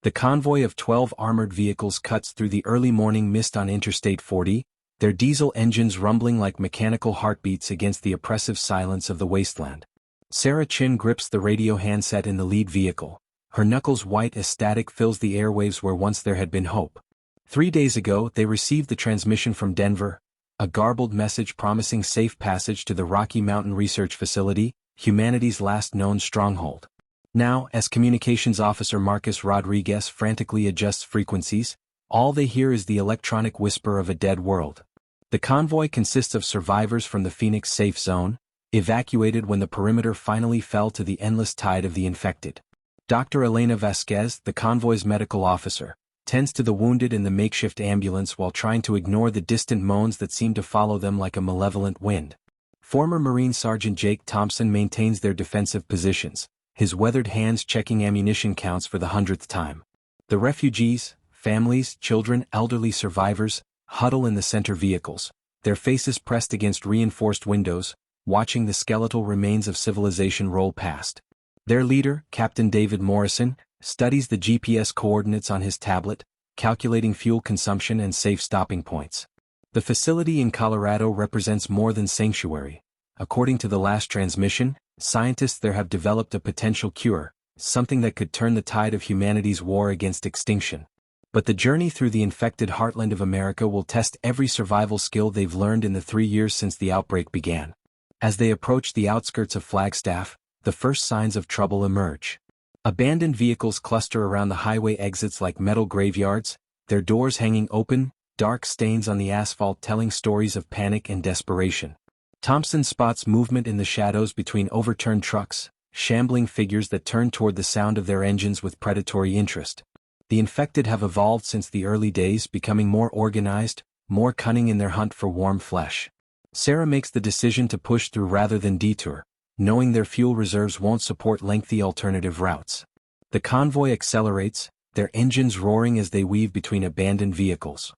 The convoy of 12 armored vehicles cuts through the early morning mist on Interstate 40, their diesel engines rumbling like mechanical heartbeats against the oppressive silence of the wasteland. Sarah Chin grips the radio handset in the lead vehicle. Her knuckles white as static fills the airwaves where once there had been hope. 3 days ago, they received the transmission from Denver, a garbled message promising safe passage to the Rocky Mountain Research Facility, humanity's last known stronghold. Now, as communications officer Marcus Rodriguez frantically adjusts frequencies, all they hear is the electronic whisper of a dead world. The convoy consists of survivors from the Phoenix safe zone, evacuated when the perimeter finally fell to the endless tide of the infected. Dr. Elena Vasquez, the convoy's medical officer, tends to the wounded in the makeshift ambulance while trying to ignore the distant moans that seem to follow them like a malevolent wind. Former Marine Sergeant Jake Thompson maintains their defensive positions, his weathered hands checking ammunition counts for the 100th time. The refugees, families, children, elderly survivors, huddle in the center vehicles, their faces pressed against reinforced windows, watching the skeletal remains of civilization roll past. Their leader, Captain David Morrison, studies the GPS coordinates on his tablet, calculating fuel consumption and safe stopping points. The facility in Colorado represents more than sanctuary. According to the last transmission, scientists there have developed a potential cure, something that could turn the tide of humanity's war against extinction. But the journey through the infected heartland of America will test every survival skill they've learned in the 3 years since the outbreak began. As they approach the outskirts of Flagstaff, the first signs of trouble emerge. Abandoned vehicles cluster around the highway exits like metal graveyards, their doors hanging open, dark stains on the asphalt telling stories of panic and desperation. Thompson spots movement in the shadows between overturned trucks, shambling figures that turn toward the sound of their engines with predatory interest. The infected have evolved since the early days, becoming more organized, more cunning in their hunt for warm flesh. Sarah makes the decision to push through rather than detour, knowing their fuel reserves won't support lengthy alternative routes. The convoy accelerates, their engines roaring as they weave between abandoned vehicles.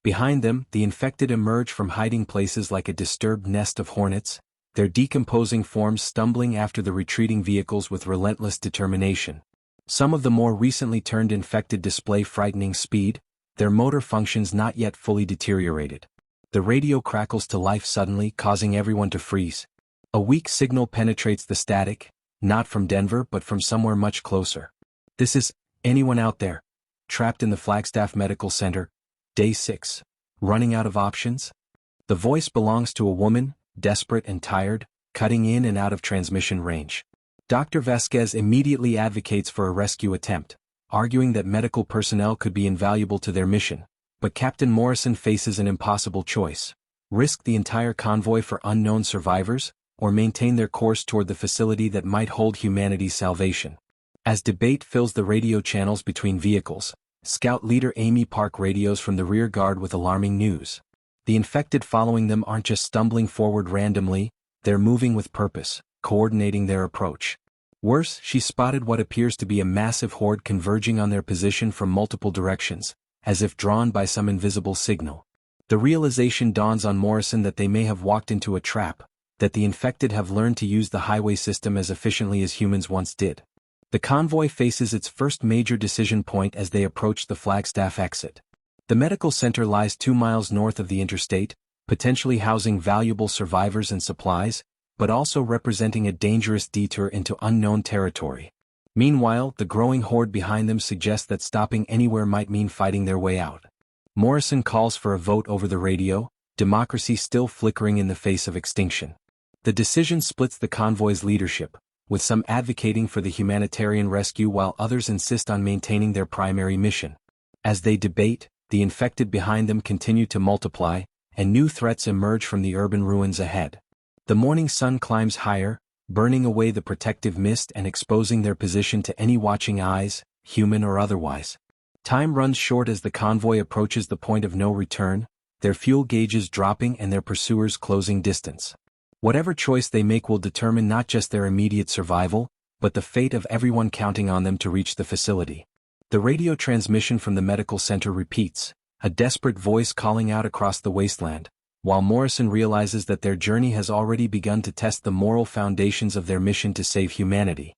Behind them, the infected emerge from hiding places like a disturbed nest of hornets, their decomposing forms stumbling after the retreating vehicles with relentless determination. Some of the more recently turned infected display frightening speed, their motor functions not yet fully deteriorated. The radio crackles to life suddenly, causing everyone to freeze. A weak signal penetrates the static, not from Denver but from somewhere much closer. This is, anyone out there, trapped in the Flagstaff Medical Center, Day 6, running out of options? The voice belongs to a woman, desperate and tired, cutting in and out of transmission range. Dr. Vasquez immediately advocates for a rescue attempt, arguing that medical personnel could be invaluable to their mission, but Captain Morrison faces an impossible choice: risk the entire convoy for unknown survivors, or maintain their course toward the facility that might hold humanity's salvation. As debate fills the radio channels between vehicles, Scout leader Amy Park radios from the rear guard with alarming news. The infected following them aren't just stumbling forward randomly, they're moving with purpose, coordinating their approach. Worse, she spotted what appears to be a massive horde converging on their position from multiple directions, as if drawn by some invisible signal. The realization dawns on Morrison that they may have walked into a trap, that the infected have learned to use the highway system as efficiently as humans once did. The convoy faces its first major decision point as they approach the Flagstaff exit. The medical center lies 2 miles north of the interstate, potentially housing valuable survivors and supplies, but also representing a dangerous detour into unknown territory. Meanwhile, the growing horde behind them suggests that stopping anywhere might mean fighting their way out. Morrison calls for a vote over the radio, democracy still flickering in the face of extinction. The decision splits the convoy's leadership, with some advocating for the humanitarian rescue while others insist on maintaining their primary mission. As they debate, the infected behind them continue to multiply, and new threats emerge from the urban ruins ahead. The morning sun climbs higher, burning away the protective mist and exposing their position to any watching eyes, human or otherwise. Time runs short as the convoy approaches the point of no return, their fuel gauges dropping and their pursuers closing distance. Whatever choice they make will determine not just their immediate survival, but the fate of everyone counting on them to reach the facility. The radio transmission from the medical center repeats, a desperate voice calling out across the wasteland, while Morrison realizes that their journey has already begun to test the moral foundations of their mission to save humanity.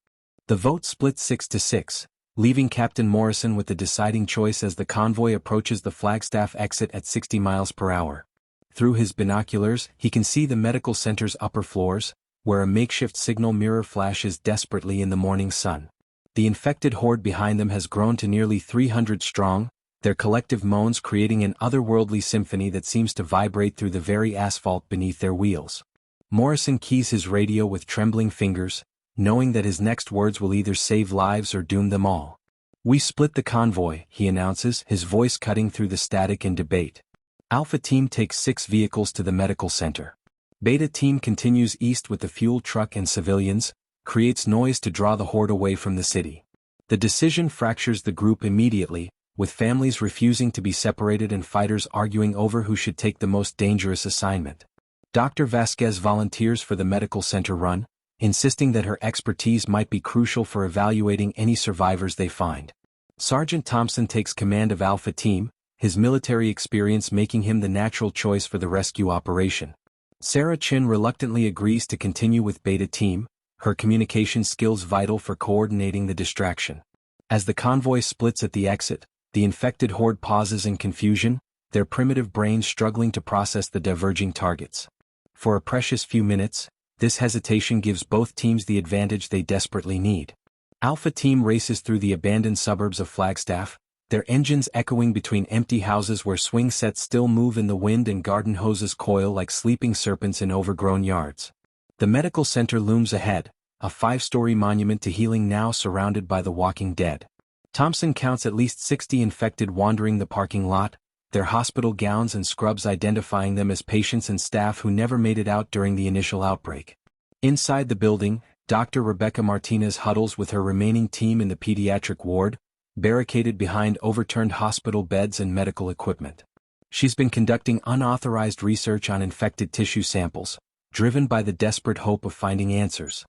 The vote splits 6-6, leaving Captain Morrison with the deciding choice as the convoy approaches the Flagstaff exit at 60 miles per hour. Through his binoculars, he can see the medical center's upper floors, where a makeshift signal mirror flashes desperately in the morning sun. The infected horde behind them has grown to nearly 300 strong, their collective moans creating an otherworldly symphony that seems to vibrate through the very asphalt beneath their wheels. Morrison keys his radio with trembling fingers, knowing that his next words will either save lives or doom them all. "We split the convoy," he announces, his voice cutting through the static and debate. Alpha Team takes 6 vehicles to the medical center. Beta Team continues east with the fuel truck and civilians, creates noise to draw the horde away from the city. The decision fractures the group immediately, with families refusing to be separated and fighters arguing over who should take the most dangerous assignment. Dr. Vasquez volunteers for the medical center run, insisting that her expertise might be crucial for evaluating any survivors they find. Sergeant Thompson takes command of Alpha Team, his military experience making him the natural choice for the rescue operation. Sarah Chin reluctantly agrees to continue with Beta Team, her communication skills vital for coordinating the distraction. As the convoy splits at the exit, the infected horde pauses in confusion, their primitive brains struggling to process the diverging targets. For a precious few minutes, this hesitation gives both teams the advantage they desperately need. Alpha Team races through the abandoned suburbs of Flagstaff, their engines echoing between empty houses where swing sets still move in the wind and garden hoses coil like sleeping serpents in overgrown yards. The medical center looms ahead, a 5-story monument to healing now surrounded by the walking dead. Thompson counts at least 60 infected wandering the parking lot, their hospital gowns and scrubs identifying them as patients and staff who never made it out during the initial outbreak. Inside the building, Dr. Rebecca Martinez huddles with her remaining team in the pediatric ward, barricaded behind overturned hospital beds and medical equipment. She's been conducting unauthorized research on infected tissue samples, driven by the desperate hope of finding answers.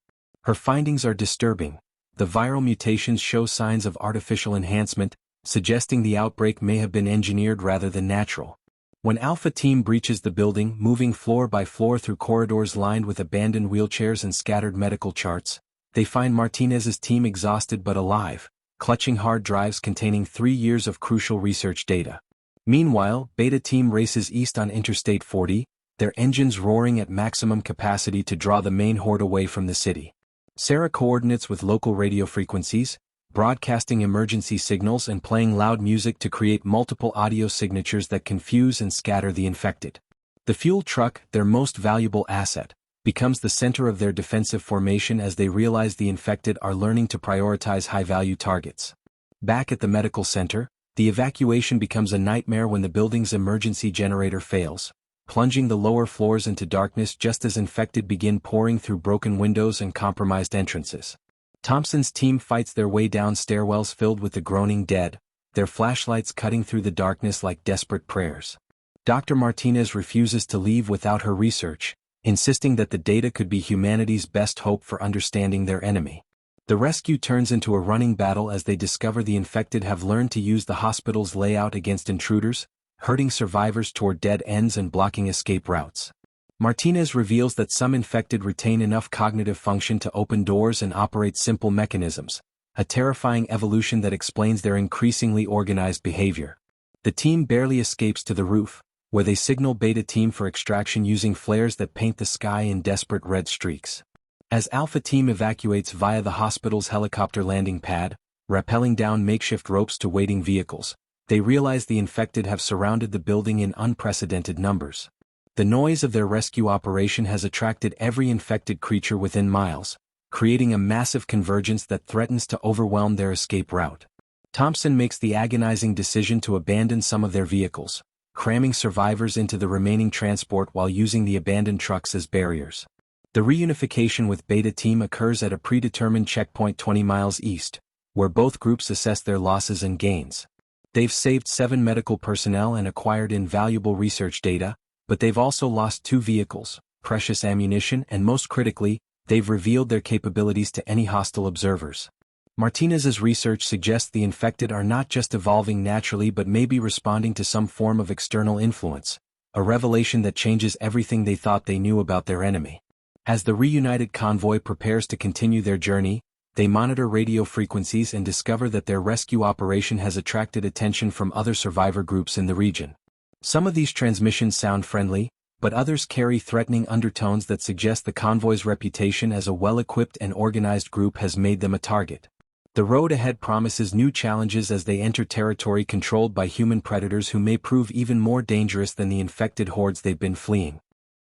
Her findings are disturbing. The viral mutations show signs of artificial enhancement, suggesting the outbreak may have been engineered rather than natural. When Alpha Team breaches the building, moving floor by floor through corridors lined with abandoned wheelchairs and scattered medical charts, they find Martinez's team exhausted but alive, clutching hard drives containing 3 years of crucial research data. Meanwhile, Beta Team races east on Interstate 40, their engines roaring at maximum capacity to draw the main horde away from the city. Sarah coordinates with local radio frequencies, broadcasting emergency signals and playing loud music to create multiple audio signatures that confuse and scatter the infected. The fuel truck, their most valuable asset, becomes the center of their defensive formation as they realize the infected are learning to prioritize high-value targets. Back at the medical center, the evacuation becomes a nightmare when the building's emergency generator fails, plunging the lower floors into darkness just as infected begin pouring through broken windows and compromised entrances. Thompson's team fights their way down stairwells filled with the groaning dead, their flashlights cutting through the darkness like desperate prayers. Dr. Martinez refuses to leave without her research, insisting that the data could be humanity's best hope for understanding their enemy. The rescue turns into a running battle as they discover the infected have learned to use the hospital's layout against intruders, herding survivors toward dead ends and blocking escape routes. Martinez reveals that some infected retain enough cognitive function to open doors and operate simple mechanisms, a terrifying evolution that explains their increasingly organized behavior. The team barely escapes to the roof, where they signal Beta Team for extraction using flares that paint the sky in desperate red streaks. As Alpha Team evacuates via the hospital's helicopter landing pad, rappelling down makeshift ropes to waiting vehicles, they realize the infected have surrounded the building in unprecedented numbers. The noise of their rescue operation has attracted every infected creature within miles, creating a massive convergence that threatens to overwhelm their escape route. Thompson makes the agonizing decision to abandon some of their vehicles, cramming survivors into the remaining transport while using the abandoned trucks as barriers. The reunification with Beta Team occurs at a predetermined checkpoint 20 miles east, where both groups assess their losses and gains. They've saved 7 medical personnel and acquired invaluable research data, but they've also lost 2 vehicles, precious ammunition, and most critically, they've revealed their capabilities to any hostile observers. Martinez's research suggests the infected are not just evolving naturally but may be responding to some form of external influence, a revelation that changes everything they thought they knew about their enemy. As the reunited convoy prepares to continue their journey, they monitor radio frequencies and discover that their rescue operation has attracted attention from other survivor groups in the region. Some of these transmissions sound friendly, but others carry threatening undertones that suggest the convoy's reputation as a well-equipped and organized group has made them a target. The road ahead promises new challenges as they enter territory controlled by human predators who may prove even more dangerous than the infected hordes they've been fleeing.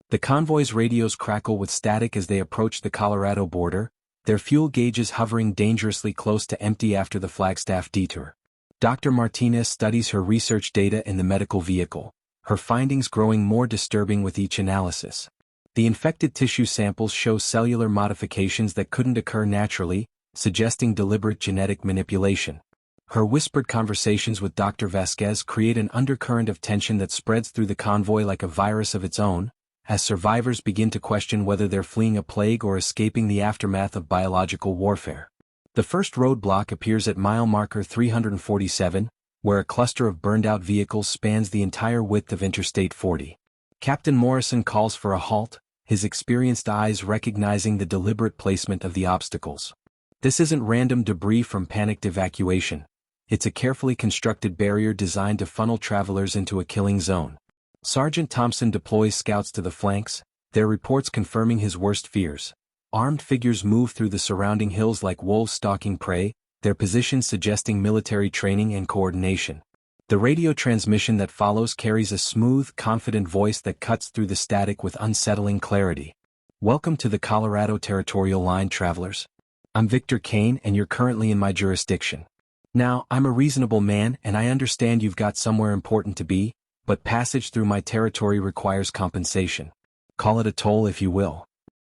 The convoy's radios crackle with static as they approach the Colorado border, their fuel gauges hovering dangerously close to empty after the Flagstaff detour. Dr. Martinez studies her research data in the medical vehicle, her findings growing more disturbing with each analysis. The infected tissue samples show cellular modifications that couldn't occur naturally, suggesting deliberate genetic manipulation. Her whispered conversations with Dr. Vasquez create an undercurrent of tension that spreads through the convoy like a virus of its own, as survivors begin to question whether they're fleeing a plague or escaping the aftermath of biological warfare. The first roadblock appears at mile marker 347, where a cluster of burned-out vehicles spans the entire width of Interstate 40. Captain Morrison calls for a halt, his experienced eyes recognizing the deliberate placement of the obstacles. This isn't random debris from panicked evacuation. It's a carefully constructed barrier designed to funnel travelers into a killing zone. Sergeant Thompson deploys scouts to the flanks, their reports confirming his worst fears. Armed figures move through the surrounding hills like wolves stalking prey, their positions suggesting military training and coordination. The radio transmission that follows carries a smooth, confident voice that cuts through the static with unsettling clarity. Welcome to the Colorado Territorial Line, travelers. I'm Victor Kane and you're currently in my jurisdiction. Now, I'm a reasonable man and I understand you've got somewhere important to be, but passage through my territory requires compensation. Call it a toll if you will.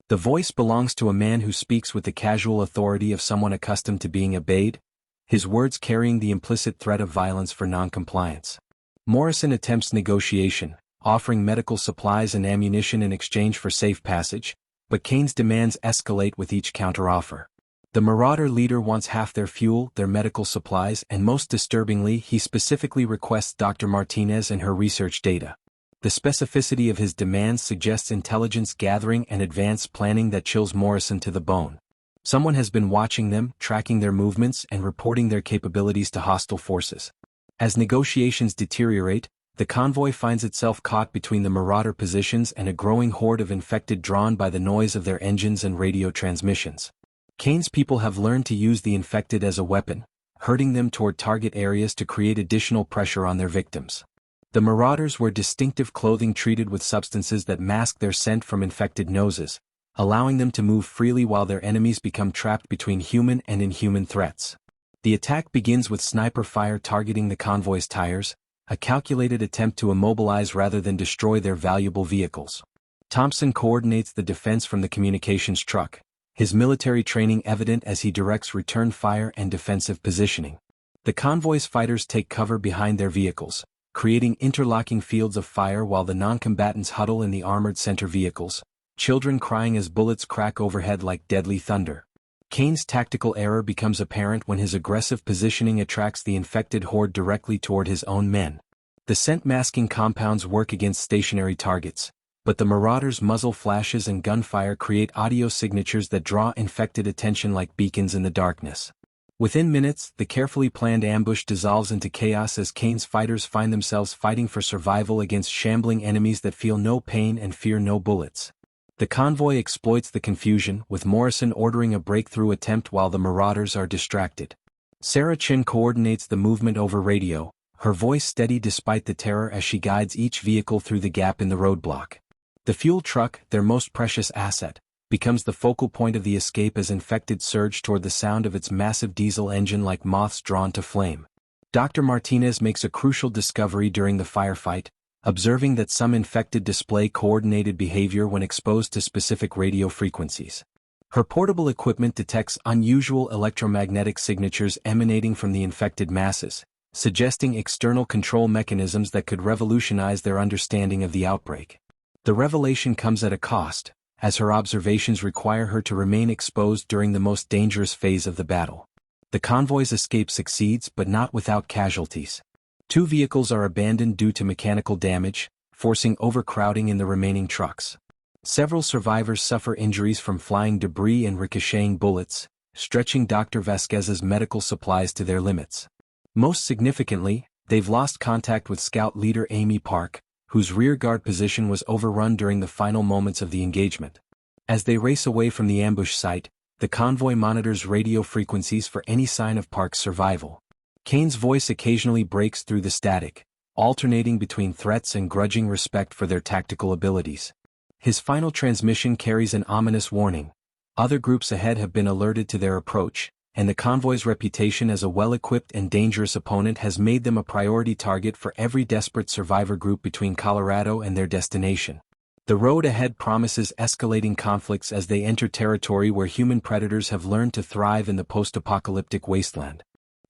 The voice belongs to a man who speaks with the casual authority of someone accustomed to being obeyed, his words carrying the implicit threat of violence for non-compliance. Morrison attempts negotiation, offering medical supplies and ammunition in exchange for safe passage, but Kane's demands escalate with each counteroffer. The Marauder leader wants half their fuel, their medical supplies, and most disturbingly, he specifically requests Dr. Martinez and her research data. The specificity of his demands suggests intelligence gathering and advanced planning that chills Morrison to the bone. Someone has been watching them, tracking their movements, and reporting their capabilities to hostile forces. As negotiations deteriorate, the convoy finds itself caught between the Marauder positions and a growing horde of infected drawn by the noise of their engines and radio transmissions. Kane's people have learned to use the infected as a weapon, herding them toward target areas to create additional pressure on their victims. The Marauders wear distinctive clothing treated with substances that mask their scent from infected noses, allowing them to move freely while their enemies become trapped between human and inhuman threats. The attack begins with sniper fire targeting the convoy's tires, a calculated attempt to immobilize rather than destroy their valuable vehicles. Thompson coordinates the defense from the communications truck, his military training evident as he directs return fire and defensive positioning. The convoy's fighters take cover behind their vehicles, creating interlocking fields of fire while the non-combatants huddle in the armored center vehicles, children crying as bullets crack overhead like deadly thunder. Kane's tactical error becomes apparent when his aggressive positioning attracts the infected horde directly toward his own men. The scent-masking compounds work against stationary targets, but the Marauders' muzzle flashes and gunfire create audio signatures that draw infected attention like beacons in the darkness. Within minutes, the carefully planned ambush dissolves into chaos as Kane's fighters find themselves fighting for survival against shambling enemies that feel no pain and fear no bullets. The convoy exploits the confusion, with Morrison ordering a breakthrough attempt while the Marauders are distracted. Sarah Chin coordinates the movement over radio, her voice steady despite the terror as she guides each vehicle through the gap in the roadblock. The fuel truck, their most precious asset, becomes the focal point of the escape as infected surge toward the sound of its massive diesel engine like moths drawn to flame. Dr. Martinez makes a crucial discovery during the firefight, observing that some infected display coordinated behavior when exposed to specific radio frequencies. Her portable equipment detects unusual electromagnetic signatures emanating from the infected masses, suggesting external control mechanisms that could revolutionize their understanding of the outbreak. The revelation comes at a cost, as her observations require her to remain exposed during the most dangerous phase of the battle. The convoy's escape succeeds but not without casualties. 2 vehicles are abandoned due to mechanical damage, forcing overcrowding in the remaining trucks. Several survivors suffer injuries from flying debris and ricocheting bullets, stretching Dr. Vasquez's medical supplies to their limits. Most significantly, they've lost contact with Scout leader Amy Park, whose rearguard position was overrun during the final moments of the engagement. As they race away from the ambush site, the convoy monitors radio frequencies for any sign of Park's survival. Kane's voice occasionally breaks through the static, alternating between threats and grudging respect for their tactical abilities. His final transmission carries an ominous warning. Other groups ahead have been alerted to their approach, and the convoy's reputation as a well-equipped and dangerous opponent has made them a priority target for every desperate survivor group between Colorado and their destination. The road ahead promises escalating conflicts as they enter territory where human predators have learned to thrive in the post-apocalyptic wasteland.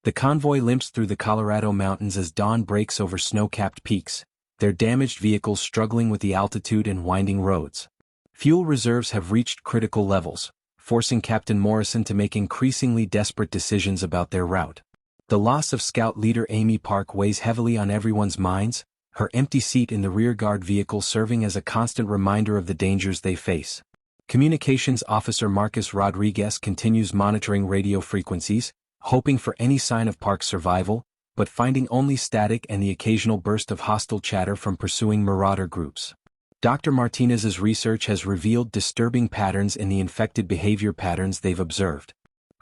The convoy limps through the Colorado mountains as dawn breaks over snow-capped peaks, their damaged vehicles struggling with the altitude and winding roads. Fuel reserves have reached critical levels, forcing Captain Morrison to make increasingly desperate decisions about their route. The loss of Scout leader Amy Park weighs heavily on everyone's minds, her empty seat in the rearguard vehicle serving as a constant reminder of the dangers they face. Communications Officer Marcus Rodriguez continues monitoring radio frequencies, hoping for any sign of Park's survival, but finding only static and the occasional burst of hostile chatter from pursuing marauder groups. Dr. Martinez's research has revealed disturbing patterns in the infected behavior patterns they've observed.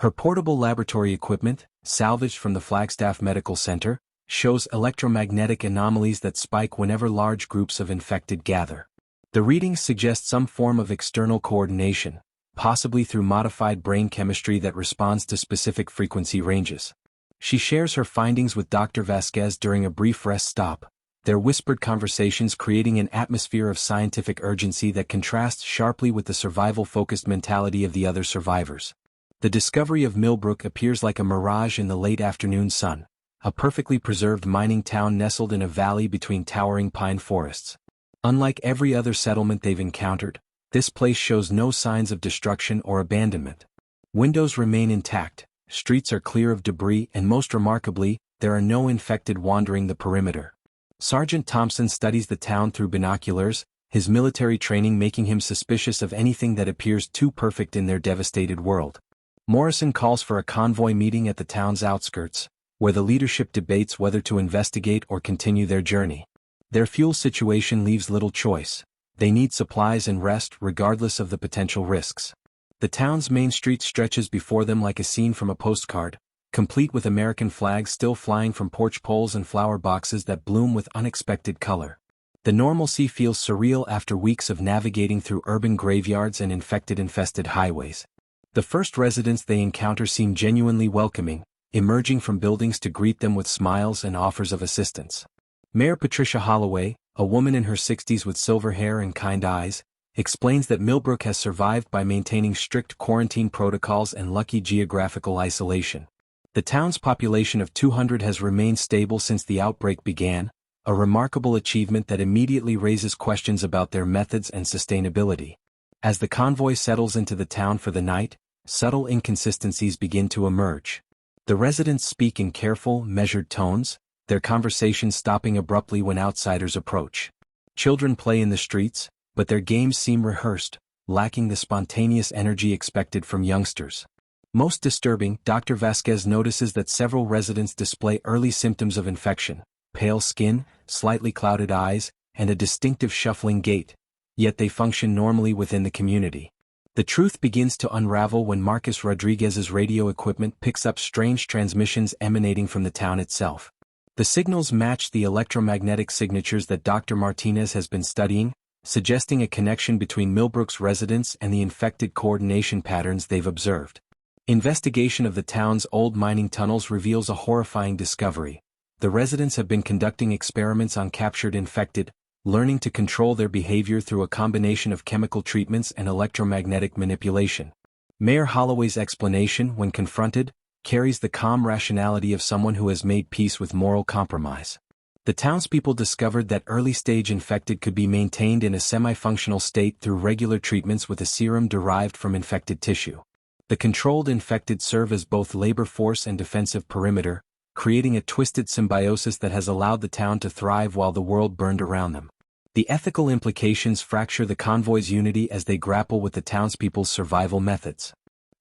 Her portable laboratory equipment, salvaged from the Flagstaff Medical Center, shows electromagnetic anomalies that spike whenever large groups of infected gather. The readings suggest some form of external coordination, possibly through modified brain chemistry that responds to specific frequency ranges. She shares her findings with Dr. Vasquez during a brief rest stop, their whispered conversations creating an atmosphere of scientific urgency that contrasts sharply with the survival-focused mentality of the other survivors. The discovery of Millbrook appears like a mirage in the late afternoon sun, a perfectly preserved mining town nestled in a valley between towering pine forests. Unlike every other settlement they've encountered, this place shows no signs of destruction or abandonment. Windows remain intact, streets are clear of debris, and most remarkably, there are no infected wandering the perimeter. Sergeant Thompson studies the town through binoculars, his military training making him suspicious of anything that appears too perfect in their devastated world. Morrison calls for a convoy meeting at the town's outskirts, where the leadership debates whether to investigate or continue their journey. Their fuel situation leaves little choice. They need supplies and rest regardless of the potential risks. The town's main street stretches before them like a scene from a postcard, complete with American flags still flying from porch poles and flower boxes that bloom with unexpected color. The normalcy feels surreal after weeks of navigating through urban graveyards and infected highways. The first residents they encounter seem genuinely welcoming, emerging from buildings to greet them with smiles and offers of assistance. Mayor Patricia Holloway, a woman in her 60s with silver hair and kind eyes, explains that Millbrook has survived by maintaining strict quarantine protocols and lucky geographical isolation. The town's population of 200 has remained stable since the outbreak began, a remarkable achievement that immediately raises questions about their methods and sustainability. As the convoy settles into the town for the night, subtle inconsistencies begin to emerge. The residents speak in careful, measured tones, their conversations stopping abruptly when outsiders approach. Children play in the streets, but their games seem rehearsed, lacking the spontaneous energy expected from youngsters. Most disturbing, Dr. Vasquez notices that several residents display early symptoms of infection: pale skin, slightly clouded eyes, and a distinctive shuffling gait, yet they function normally within the community. The truth begins to unravel when Marcus Rodriguez's radio equipment picks up strange transmissions emanating from the town itself. The signals match the electromagnetic signatures that Dr. Martinez has been studying, suggesting a connection between Millbrook's residents and the infected coordination patterns they've observed. Investigation of the town's old mining tunnels reveals a horrifying discovery. The residents have been conducting experiments on captured infected, learning to control their behavior through a combination of chemical treatments and electromagnetic manipulation. Mayor Holloway's explanation, when confronted, carries the calm rationality of someone who has made peace with moral compromise. The townspeople discovered that early-stage infected could be maintained in a semi-functional state through regular treatments with a serum derived from infected tissue. The controlled infected serve as both labor force and defensive perimeter, creating a twisted symbiosis that has allowed the town to thrive while the world burned around them. The ethical implications fracture the convoy's unity as they grapple with the townspeople's survival methods.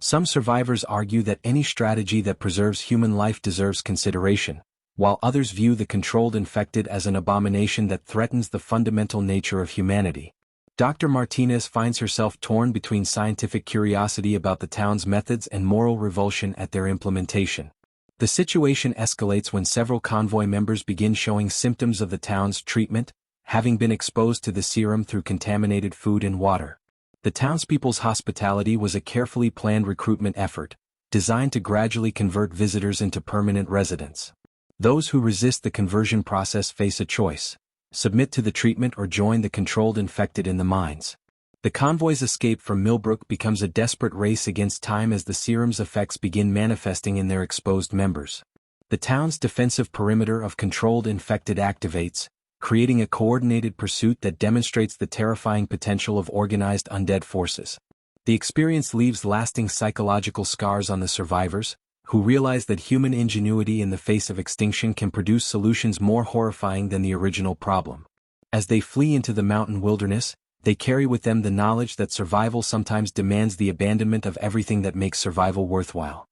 Some survivors argue that any strategy that preserves human life deserves consideration, while others view the controlled infected as an abomination that threatens the fundamental nature of humanity. Dr. Martinez finds herself torn between scientific curiosity about the town's methods and moral revulsion at their implementation. The situation escalates when several convoy members begin showing symptoms of the town's treatment, having been exposed to the serum through contaminated food and water. The townspeople's hospitality was a carefully planned recruitment effort, designed to gradually convert visitors into permanent residents. Those who resist the conversion process face a choice: submit to the treatment or join the controlled infected in the mines. The convoy's escape from Millbrook becomes a desperate race against time as the serum's effects begin manifesting in their exposed members. The town's defensive perimeter of controlled infected activates, creating a coordinated pursuit that demonstrates the terrifying potential of organized undead forces. The experience leaves lasting psychological scars on the survivors, who realize that human ingenuity in the face of extinction can produce solutions more horrifying than the original problem. As they flee into the mountain wilderness, they carry with them the knowledge that survival sometimes demands the abandonment of everything that makes survival worthwhile.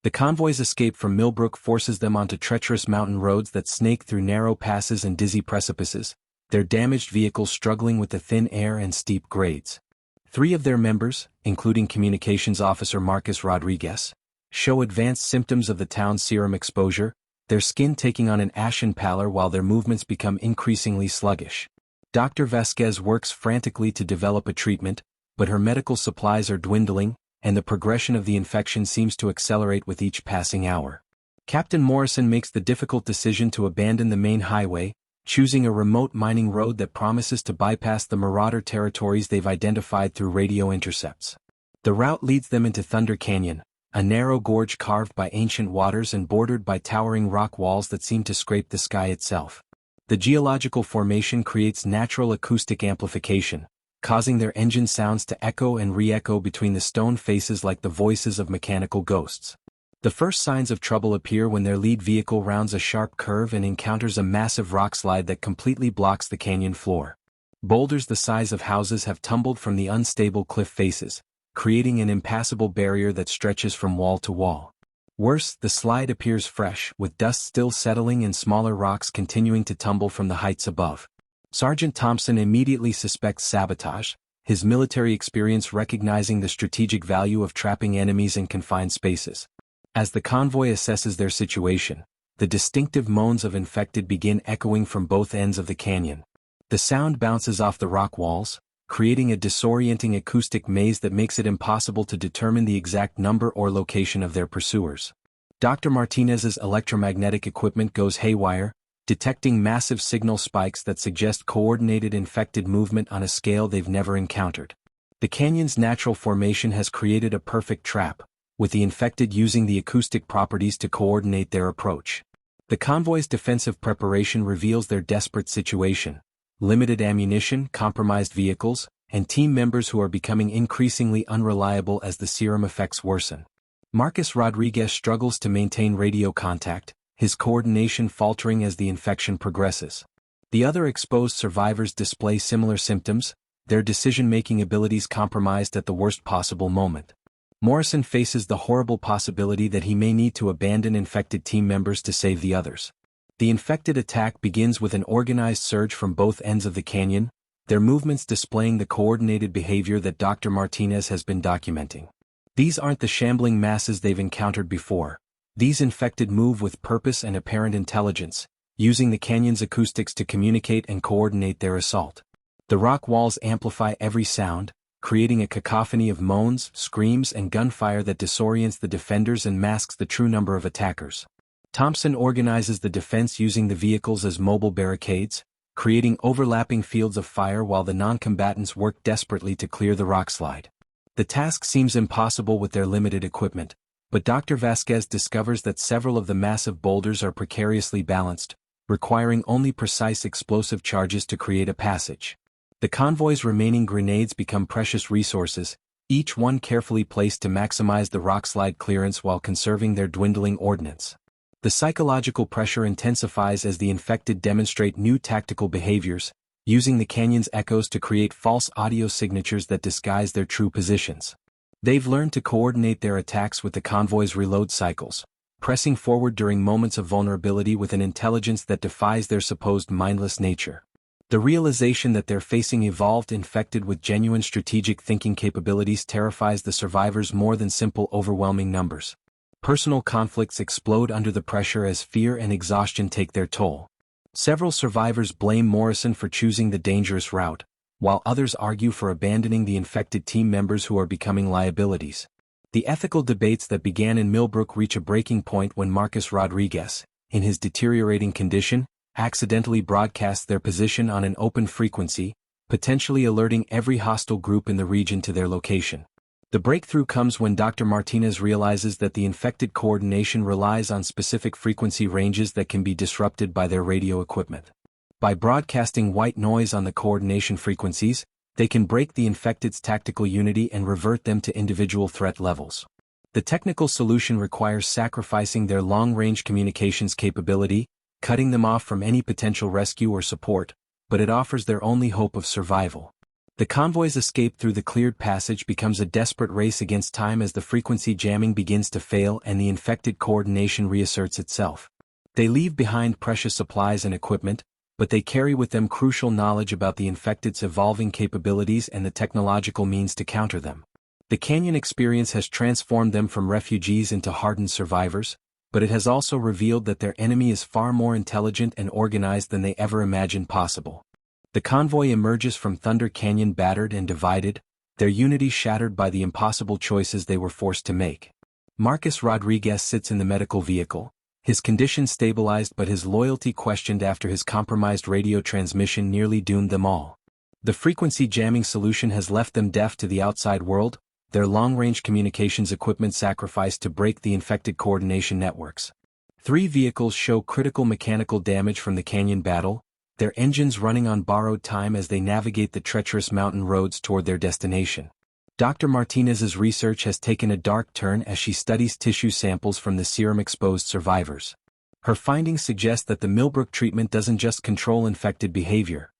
The convoy's escape from Millbrook forces them onto treacherous mountain roads that snake through narrow passes and dizzy precipices, their damaged vehicles struggling with the thin air and steep grades. 3 of their members, including Communications Officer Marcus Rodriguez, show advanced symptoms of the town's serum exposure, their skin taking on an ashen pallor while their movements become increasingly sluggish. Dr. Vasquez works frantically to develop a treatment, but her medical supplies are dwindling, and the progression of the infection seems to accelerate with each passing hour. Captain Morrison makes the difficult decision to abandon the main highway, choosing a remote mining road that promises to bypass the marauder territories they've identified through radio intercepts. The route leads them into Thunder Canyon, a narrow gorge carved by ancient waters and bordered by towering rock walls that seem to scrape the sky itself. The geological formation creates natural acoustic amplification, causing their engine sounds to echo and re-echo between the stone faces like the voices of mechanical ghosts. The first signs of trouble appear when their lead vehicle rounds a sharp curve and encounters a massive rockslide that completely blocks the canyon floor. Boulders the size of houses have tumbled from the unstable cliff faces, creating an impassable barrier that stretches from wall to wall. Worse, the slide appears fresh, with dust still settling and smaller rocks continuing to tumble from the heights above. Sergeant Thompson immediately suspects sabotage, his military experience recognizing the strategic value of trapping enemies in confined spaces. As the convoy assesses their situation, the distinctive moans of infected begin echoing from both ends of the canyon. The sound bounces off the rock walls, creating a disorienting acoustic maze that makes it impossible to determine the exact number or location of their pursuers. Dr. Martinez's electromagnetic equipment goes haywire, detecting massive signal spikes that suggest coordinated infected movement on a scale they've never encountered. The canyon's natural formation has created a perfect trap, with the infected using the acoustic properties to coordinate their approach. The convoy's defensive preparation reveals their desperate situation: limited ammunition, compromised vehicles, and team members who are becoming increasingly unreliable as the serum effects worsen. Marcus Rodriguez struggles to maintain radio contact, his coordination faltering as the infection progresses. The other exposed survivors display similar symptoms, their decision-making abilities compromised at the worst possible moment. Morrison faces the horrible possibility that he may need to abandon infected team members to save the others. The infected attack begins with an organized surge from both ends of the canyon, their movements displaying the coordinated behavior that Dr. Martinez has been documenting. These aren't the shambling masses they've encountered before. These infected move with purpose and apparent intelligence, using the canyon's acoustics to communicate and coordinate their assault. The rock walls amplify every sound, creating a cacophony of moans, screams, and gunfire that disorients the defenders and masks the true number of attackers. Thompson organizes the defense using the vehicles as mobile barricades, creating overlapping fields of fire while the non-combatants work desperately to clear the rockslide. The task seems impossible with their limited equipment, but Dr. Vasquez discovers that several of the massive boulders are precariously balanced, requiring only precise explosive charges to create a passage. The convoy's remaining grenades become precious resources, each one carefully placed to maximize the rockslide clearance while conserving their dwindling ordnance. The psychological pressure intensifies as the infected demonstrate new tactical behaviors, using the canyon's echoes to create false audio signatures that disguise their true positions. They've learned to coordinate their attacks with the convoy's reload cycles, pressing forward during moments of vulnerability with an intelligence that defies their supposed mindless nature. The realization that they're facing evolved infected with genuine strategic thinking capabilities terrifies the survivors more than simple overwhelming numbers. Personal conflicts explode under the pressure as fear and exhaustion take their toll. Several survivors blame Morrison for choosing the dangerous route, while others argue for abandoning the infected team members who are becoming liabilities. The ethical debates that began in Millbrook reach a breaking point when Marcus Rodriguez, in his deteriorating condition, accidentally broadcasts their position on an open frequency, potentially alerting every hostile group in the region to their location. The breakthrough comes when Dr. Martinez realizes that the infected coordination relies on specific frequency ranges that can be disrupted by their radio equipment. By broadcasting white noise on the coordination frequencies, they can break the infected's tactical unity and revert them to individual threat levels. The technical solution requires sacrificing their long-range communications capability, cutting them off from any potential rescue or support, but it offers their only hope of survival. The convoy's escape through the cleared passage becomes a desperate race against time as the frequency jamming begins to fail and the infected coordination reasserts itself. They leave behind precious supplies and equipment, but they carry with them crucial knowledge about the infected's evolving capabilities and the technological means to counter them. The canyon experience has transformed them from refugees into hardened survivors, but it has also revealed that their enemy is far more intelligent and organized than they ever imagined possible. The convoy emerges from Thunder Canyon battered and divided, their unity shattered by the impossible choices they were forced to make. Marcus Rodriguez sits in the medical vehicle, his condition stabilized but his loyalty questioned after his compromised radio transmission nearly doomed them all. The frequency jamming solution has left them deaf to the outside world, their long-range communications equipment sacrificed to break the infected coordination networks. 3 vehicles show critical mechanical damage from the canyon battle, their engines running on borrowed time as they navigate the treacherous mountain roads toward their destination. Dr. Martinez's research has taken a dark turn as she studies tissue samples from the serum-exposed survivors. Her findings suggest that the Millbrook treatment doesn't just control infected behavior.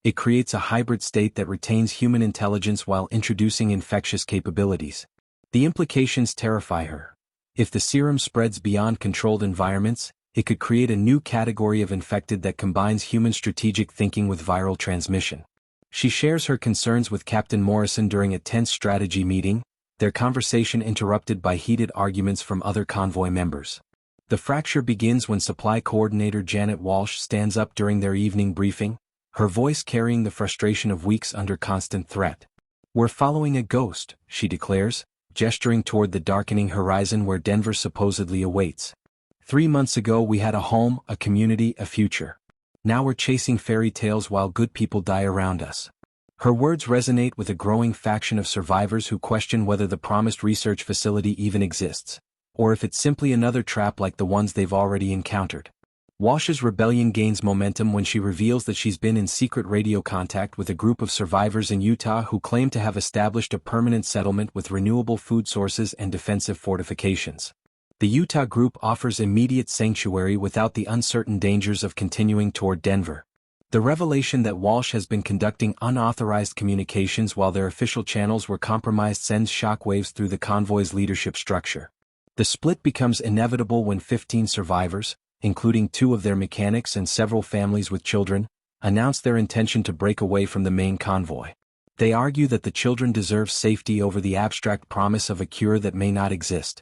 It creates a hybrid state that retains human intelligence while introducing infectious capabilities. The implications terrify her. If the serum spreads beyond controlled environments, it could create a new category of infected that combines human strategic thinking with viral transmission. She shares her concerns with Captain Morrison during a tense strategy meeting, their conversation interrupted by heated arguments from other convoy members. The fracture begins when Supply Coordinator Janet Walsh stands up during their evening briefing, her voice carrying the frustration of weeks under constant threat. "We're following a ghost," she declares, gesturing toward the darkening horizon where Denver supposedly awaits. 3 months ago we had a home, a community, a future. Now we're chasing fairy tales while good people die around us. Her words resonate with a growing faction of survivors who question whether the promised research facility even exists, or if it's simply another trap like the ones they've already encountered. Walsh's rebellion gains momentum when she reveals that she's been in secret radio contact with a group of survivors in Utah who claim to have established a permanent settlement with renewable food sources and defensive fortifications. The Utah group offers immediate sanctuary without the uncertain dangers of continuing toward Denver. The revelation that Walsh has been conducting unauthorized communications while their official channels were compromised sends shockwaves through the convoy's leadership structure. The split becomes inevitable when 15 survivors, including 2 of their mechanics and several families with children, announce their intention to break away from the main convoy. They argue that the children deserve safety over the abstract promise of a cure that may not exist.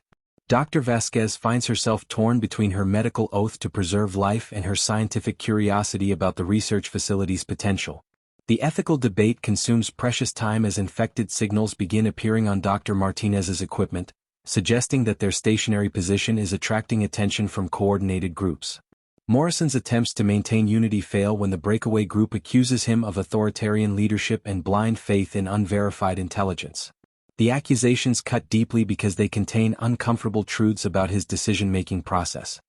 Dr. Vasquez finds herself torn between her medical oath to preserve life and her scientific curiosity about the research facility's potential. The ethical debate consumes precious time as infected signals begin appearing on Dr. Martinez's equipment, suggesting that their stationary position is attracting attention from coordinated groups. Morrison's attempts to maintain unity fail when the breakaway group accuses him of authoritarian leadership and blind faith in unverified intelligence. The accusations cut deeply because they contain uncomfortable truths about his decision-making process.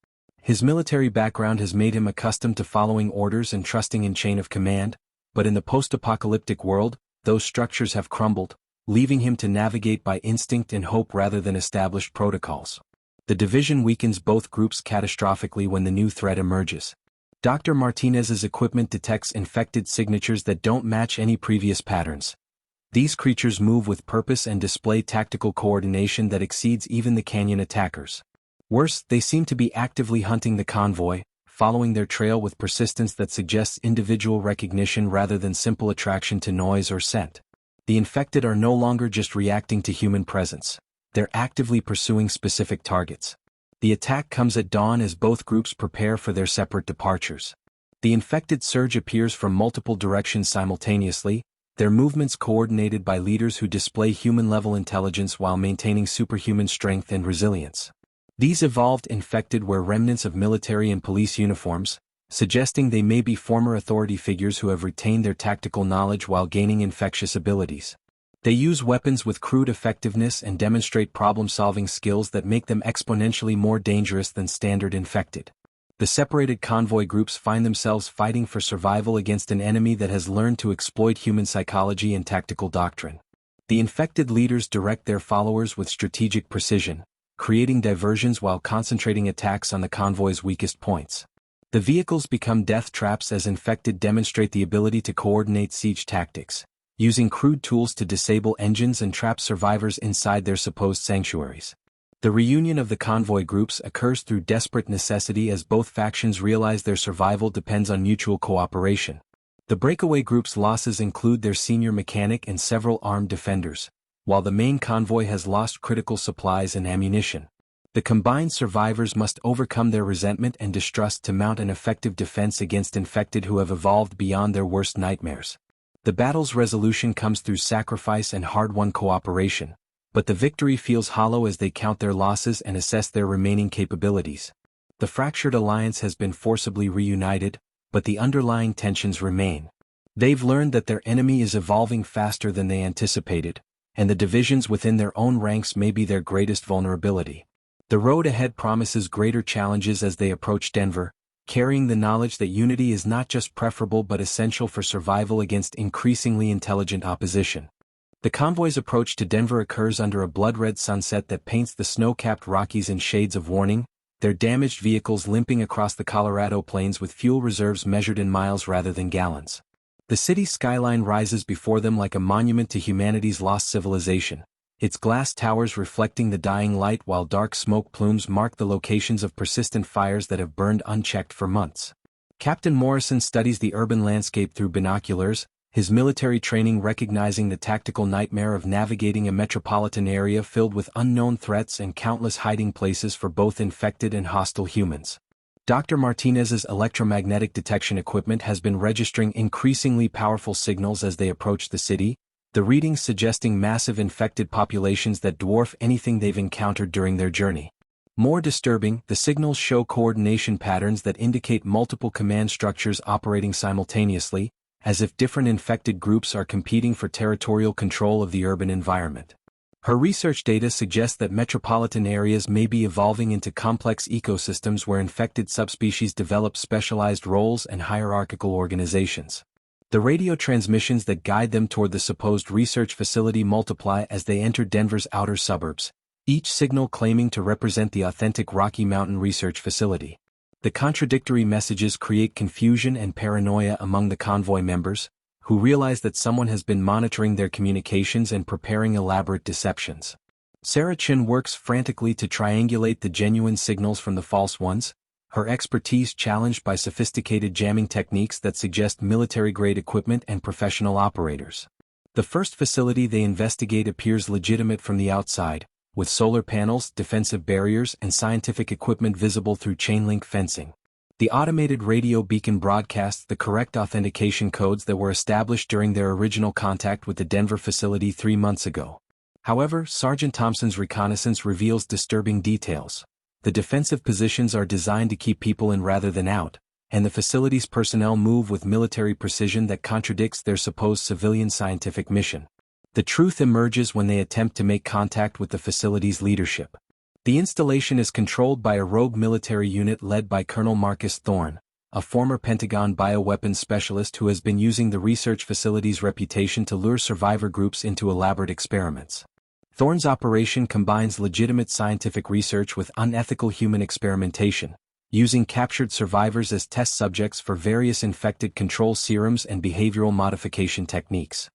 His military background has made him accustomed to following orders and trusting in chain of command, but in the post-apocalyptic world, those structures have crumbled, leaving him to navigate by instinct and hope rather than established protocols. The division weakens both groups catastrophically when the new threat emerges. Dr. Martinez's equipment detects infected signatures that don't match any previous patterns. These creatures move with purpose and display tactical coordination that exceeds even the canyon attackers. Worse, they seem to be actively hunting the convoy, following their trail with persistence that suggests individual recognition rather than simple attraction to noise or scent. The infected are no longer just reacting to human presence. They're actively pursuing specific targets. The attack comes at dawn as both groups prepare for their separate departures. The infected surge appears from multiple directions simultaneously, their movements coordinated by leaders who display human-level intelligence while maintaining superhuman strength and resilience. These evolved infected wear remnants of military and police uniforms, suggesting they may be former authority figures who have retained their tactical knowledge while gaining infectious abilities. They use weapons with crude effectiveness and demonstrate problem-solving skills that make them exponentially more dangerous than standard infected. The separated convoy groups find themselves fighting for survival against an enemy that has learned to exploit human psychology and tactical doctrine. The infected leaders direct their followers with strategic precision, creating diversions while concentrating attacks on the convoy's weakest points. The vehicles become death traps as infected demonstrate the ability to coordinate siege tactics, using crude tools to disable engines and trap survivors inside their supposed sanctuaries. The reunion of the convoy groups occurs through desperate necessity as both factions realize their survival depends on mutual cooperation. The breakaway group's losses include their senior mechanic and several armed defenders, while the main convoy has lost critical supplies and ammunition. The combined survivors must overcome their resentment and distrust to mount an effective defense against infected who have evolved beyond their worst nightmares. The battle's resolution comes through sacrifice and hard-won cooperation, but the victory feels hollow as they count their losses and assess their remaining capabilities. The fractured alliance has been forcibly reunited, but the underlying tensions remain. They've learned that their enemy is evolving faster than they anticipated, and the divisions within their own ranks may be their greatest vulnerability. The road ahead promises greater challenges as they approach Denver, carrying the knowledge that unity is not just preferable but essential for survival against increasingly intelligent opposition. The convoy's approach to Denver occurs under a blood-red sunset that paints the snow-capped Rockies in shades of warning, their damaged vehicles limping across the Colorado plains with fuel reserves measured in miles rather than gallons. The city's skyline rises before them like a monument to humanity's lost civilization, its glass towers reflecting the dying light while dark smoke plumes mark the locations of persistent fires that have burned unchecked for months. Captain Morrison studies the urban landscape through binoculars, his military training recognizing the tactical nightmare of navigating a metropolitan area filled with unknown threats and countless hiding places for both infected and hostile humans. Dr. Martinez's electromagnetic detection equipment has been registering increasingly powerful signals as they approach the city, the readings suggesting massive infected populations that dwarf anything they've encountered during their journey. More disturbing, the signals show coordination patterns that indicate multiple command structures operating simultaneously, as if different infected groups are competing for territorial control of the urban environment. Her research data suggests that metropolitan areas may be evolving into complex ecosystems where infected subspecies develop specialized roles and hierarchical organizations. The radio transmissions that guide them toward the supposed research facility multiply as they enter Denver's outer suburbs, each signal claiming to represent the authentic Rocky Mountain Research Facility. The contradictory messages create confusion and paranoia among the convoy members, who realize that someone has been monitoring their communications and preparing elaborate deceptions. Sarah Chin works frantically to triangulate the genuine signals from the false ones, her expertise challenged by sophisticated jamming techniques that suggest military-grade equipment and professional operators. The first facility they investigate appears legitimate from the outside, with solar panels, defensive barriers, and scientific equipment visible through chain-link fencing. The automated radio beacon broadcasts the correct authentication codes that were established during their original contact with the Denver facility 3 months ago. However, Sergeant Thompson's reconnaissance reveals disturbing details. The defensive positions are designed to keep people in rather than out, and the facility's personnel move with military precision that contradicts their supposed civilian scientific mission. The truth emerges when they attempt to make contact with the facility's leadership. The installation is controlled by a rogue military unit led by Colonel Marcus Thorne, a former Pentagon bioweapons specialist who has been using the research facility's reputation to lure survivor groups into elaborate experiments. Thorne's operation combines legitimate scientific research with unethical human experimentation, using captured survivors as test subjects for various infected control serums and behavioral modification techniques.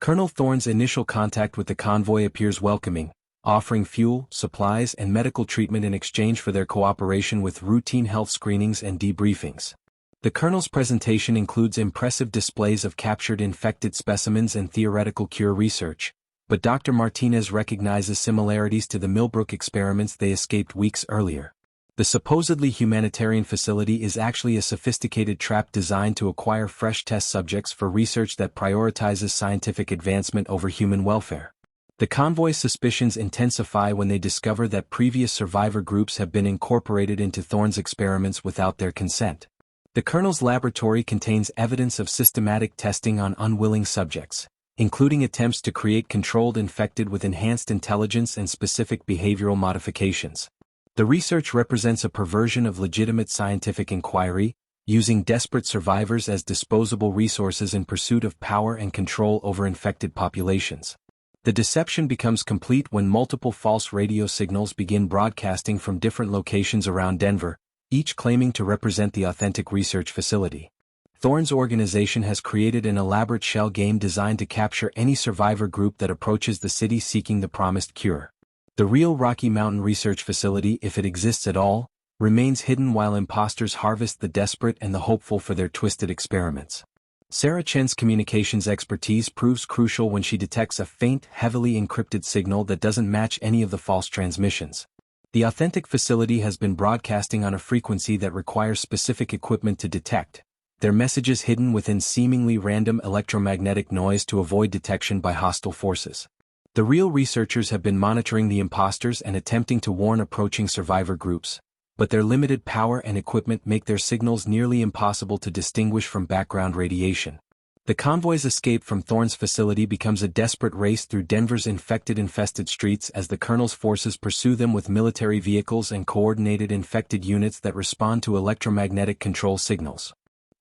Colonel Thorne's initial contact with the convoy appears welcoming, offering fuel, supplies and medical treatment in exchange for their cooperation with routine health screenings and debriefings. The Colonel's presentation includes impressive displays of captured infected specimens and theoretical cure research, but Dr. Martinez recognizes similarities to the Millbrook experiments they escaped weeks earlier. The supposedly humanitarian facility is actually a sophisticated trap designed to acquire fresh test subjects for research that prioritizes scientific advancement over human welfare. The convoy's suspicions intensify when they discover that previous survivor groups have been incorporated into Thorne's experiments without their consent. The Colonel's laboratory contains evidence of systematic testing on unwilling subjects, including attempts to create controlled infected with enhanced intelligence and specific behavioral modifications. The research represents a perversion of legitimate scientific inquiry, using desperate survivors as disposable resources in pursuit of power and control over infected populations. The deception becomes complete when multiple false radio signals begin broadcasting from different locations around Denver, each claiming to represent the authentic research facility. Thorne's organization has created an elaborate shell game designed to capture any survivor group that approaches the city seeking the promised cure. The real Rocky Mountain Research Facility, if it exists at all, remains hidden while imposters harvest the desperate and the hopeful for their twisted experiments. Sarah Chen's communications expertise proves crucial when she detects a faint, heavily encrypted signal that doesn't match any of the false transmissions. The authentic facility has been broadcasting on a frequency that requires specific equipment to detect, their messages hidden within seemingly random electromagnetic noise to avoid detection by hostile forces. The real researchers have been monitoring the imposters and attempting to warn approaching survivor groups, but their limited power and equipment make their signals nearly impossible to distinguish from background radiation. The convoy's escape from Thorne's facility becomes a desperate race through Denver's infested streets as the Colonel's forces pursue them with military vehicles and coordinated infected units that respond to electromagnetic control signals.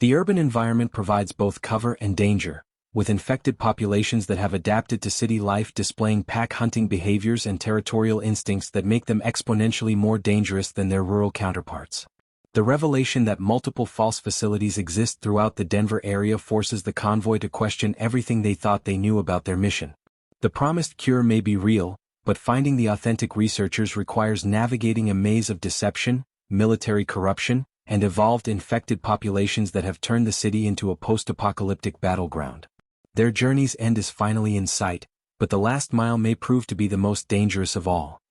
The urban environment provides both cover and danger, with infected populations that have adapted to city life displaying pack-hunting behaviors and territorial instincts that make them exponentially more dangerous than their rural counterparts. The revelation that multiple false facilities exist throughout the Denver area forces the convoy to question everything they thought they knew about their mission. The promised cure may be real, but finding the authentic researchers requires navigating a maze of deception, military corruption, and evolved infected populations that have turned the city into a post-apocalyptic battleground. Their journey's end is finally in sight, but the last mile may prove to be the most dangerous of all.